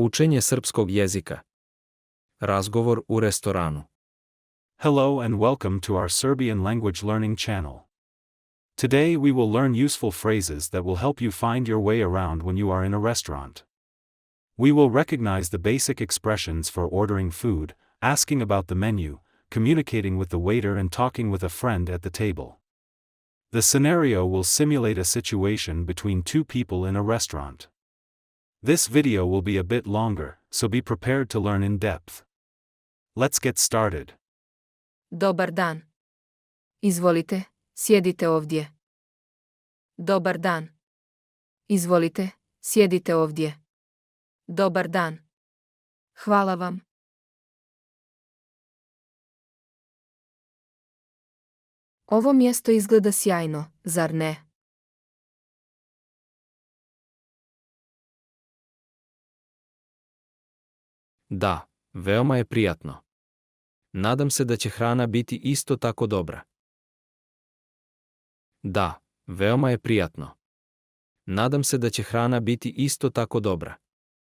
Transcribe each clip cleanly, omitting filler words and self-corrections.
Učenje srpskog jezika. Razgovor u restoranu. Hello and welcome to our Serbian language learning channel. Today we will learn useful phrases that will help you find your way around when you are in a restaurant. We will recognize the basic expressions for ordering food, asking about the menu, communicating with the waiter and talking with a friend at the table. The scenario will simulate a situation between two people in a restaurant. This video will be a bit longer, so be prepared to learn in depth. Let's get started. Dobar dan. Izvolite, sjedite ovdje. Dobar dan. Izvolite, sjedite ovdje. Dobar dan. Hvala vam. Ovo mjesto izgleda sjajno, zar ne? Da, veoma je prijatno. Nadam se da će hrana biti isto tako dobra. Da, veoma je prijatno. Nadam se da će hrana biti isto tako dobra.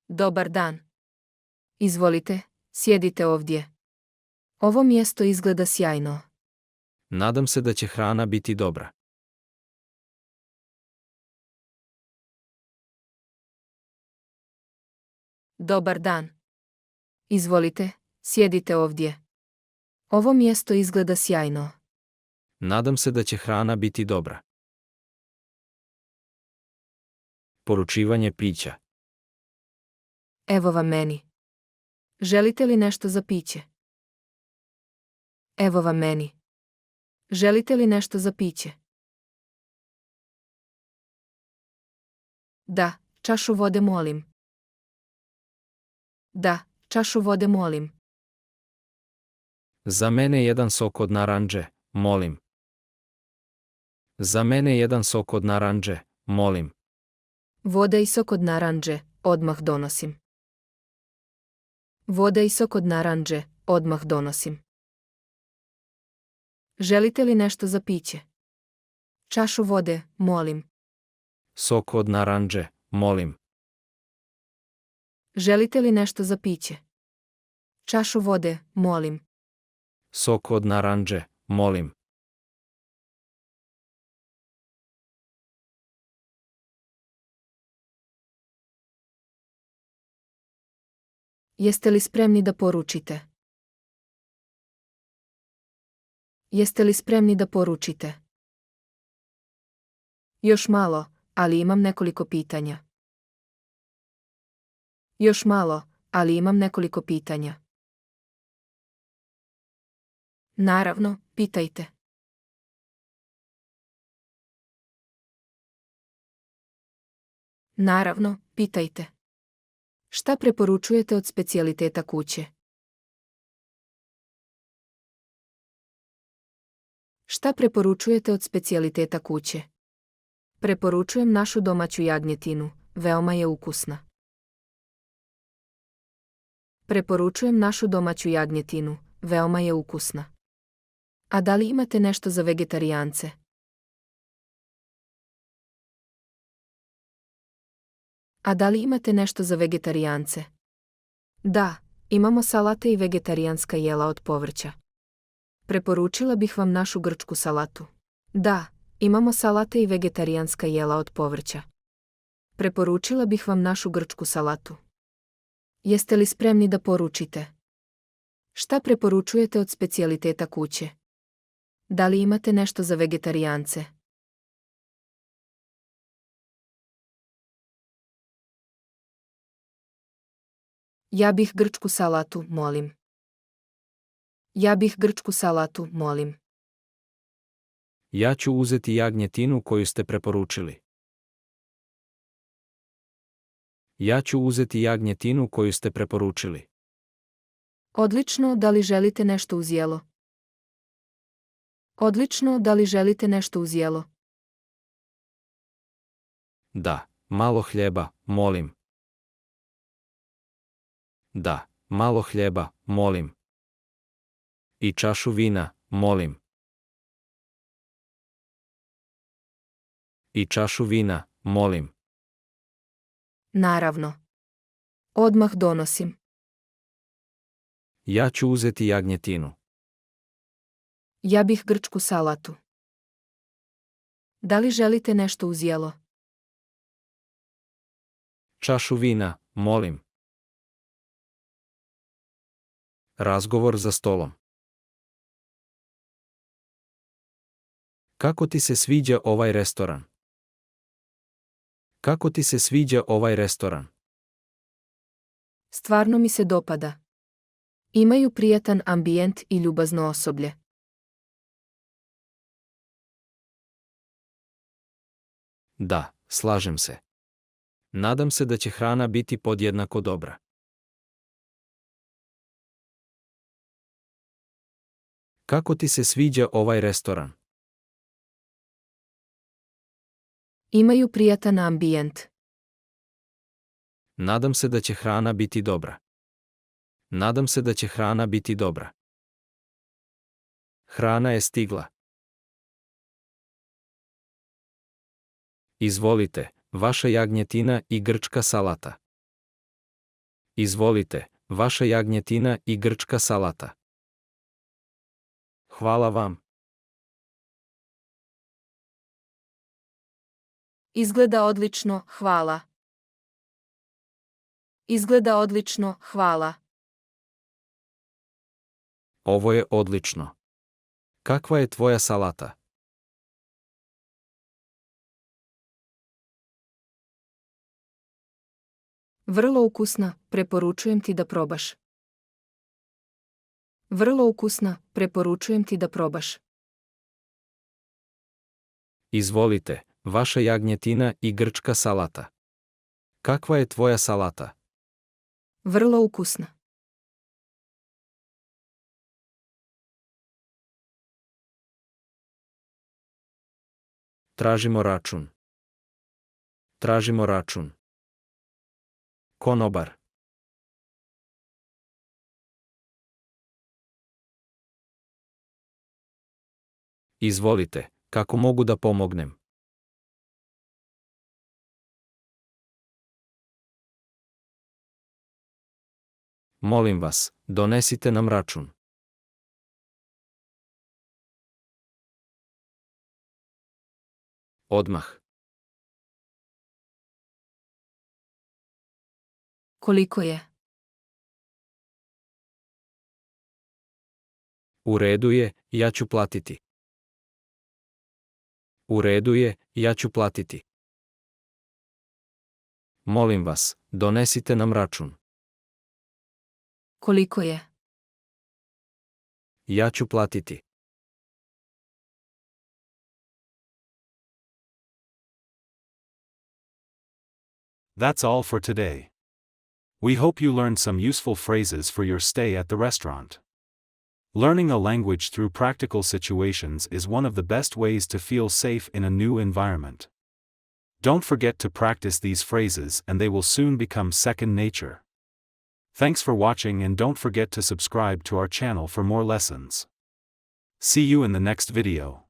Dobar dan. Izvolite, sjedite ovdje. Ovo mjesto izgleda sjajno. Nadam se da će hrana biti dobra. Dobar dan. Izvolite, sjedite ovdje. Ovo mjesto izgleda sjajno. Nadam se da će hrana biti dobra. Poručivanje pića. Evo vam meni. Želite li nešto za piće? Evo vam meni. Želite li nešto za piće? Da, čašu vode molim. Da, čašu vode molim. Za mene jedan sok od narandže, molim. Za mene jedan sok od narandže, molim. Voda i sok od narandže, odmah donosim. Voda i sok od narandže, odmah donosim. Želite li nešto za piće? Čašu vode, molim. Sok od narandže, molim. Želite li nešto za piće? Čašu vode, molim. Sok od narandže, molim. Jeste li spremni da poručite? Jeste li spremni da poručite? Još malo, ali imam nekoliko pitanja. Još malo, ali imam nekoliko pitanja. Naravno, pitajte. Naravno, pitajte. Šta preporučujete od specijaliteta kuće? Šta preporučujete od specijaliteta kuće? Preporučujem našu domaću jagnjetinu, veoma je ukusna. Preporučujem našu domaću jagnjetinu, veoma je ukusna. A da li imate nešto za vegetarijance? A da li imate nešto za vegetarijance? Da, imamo salate i vegetarijanska jela od povrća. Preporučila bih vam našu grčku salatu. Da, imamo salate i vegetarijanska jela od povrća. Preporučila bih vam našu grčku salatu. Jeste li spremni da poručite? Šta preporučujete od specijaliteta kuće? Da li imate nešto za vegetarijance? Ja bih grčku salatu, molim. Ja bih grčku salatu, molim. Ja ću uzeti jagnjetinu koju ste preporučili. Ja ću uzeti jagnjetinu koju ste preporučili. Odlično, da li želite nešto uz jelo? Odlično, da li želite nešto uz jelo? Da, malo hljeba, molim. Da, malo hljeba, molim. I čašu vina, molim. I čašu vina, molim. Naravno. Odmah donosim. Ja ću uzeti jagnjetinu. Ja bih grčku salatu. Da li želite nešto uz jelo? Čašu vina, molim. Razgovor za stolom. Kako ti se sviđa ovaj restoran? Kako ti se sviđa ovaj restoran? Stvarno mi se dopada. Imaju prijatan ambijent i ljubazno osoblje. Da, slažem se. Nadam se da će hrana biti podjednako dobra. Kako ti se sviđa ovaj restoran? Imaju prijatan ambijent. Nadam se da će hrana biti dobra. Nadam se da će hrana biti dobra. Hrana je stigla. Izvolite, vaša jagnjetina i grčka salata. Izvolite, vaša jagnjetina i grčka salata. Hvala vam. Izgleda odlično, hvala. Izgleda odlično, hvala. Ovo je odlično. Kakva je tvoja salata? Vrlo ukusna, preporučujem ti da probaš. Vrlo ukusna, preporučujem ti da probaš. Izvolite, vaša jagnjetina i grčka salata. Kakva je tvoja salata? Vrlo ukusna. Tražimo račun. Tražimo račun. Konobar. Izvolite, kako mogu da pomognem? Molim vas, donesite nam račun. Odmah. Koliko je? U redu je, ja ću platiti. U redu je, ja ću platiti. Molim vas, donesite nam račun. Koliko je? Ja ću platiti. That's all for today. We hope you learned some useful phrases for your stay at the restaurant. Learning a language through practical situations is one of the best ways to feel safe in a new environment. Don't forget to practice these phrases and they will soon become second nature. Thanks for watching and don't forget to subscribe to our channel for more lessons. See you in the next video.